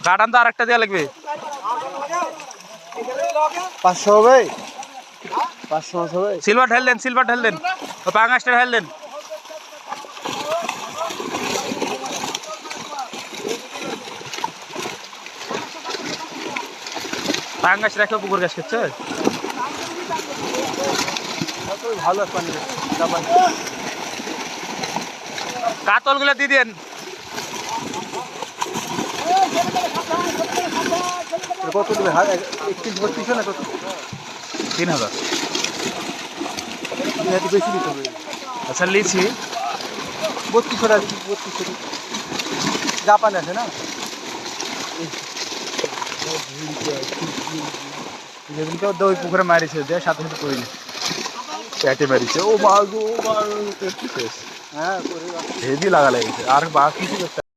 কাটান তো আরেকটা দেওয়া লাগবে। 500 হবে, 500 মাছ হবে। সিলভার ঢেল দেন, সিলভার ঢেল দেন, ও পাঙাশটা ঢেল দেন। পাঙাশ রেখে পুকুর গাছ খেচ্ছে। ভালো পানি কাতল গুলো দিয়ে দেন। কত দেবে? 31 না কত? 3000। বেশি দিতে হবে। আচ্ছা লিচি 3200 টাকা, 3200 জাপান আছে না? যেদিনকে ওই পুকুরে মারিছে দিয়ে সাথে সাথে পড়িনি, পেটে মারিছে। ও মা গো, ও মা, হ্যাঁ, হেভি লাগা লেগেছে। আর বাকি কিছু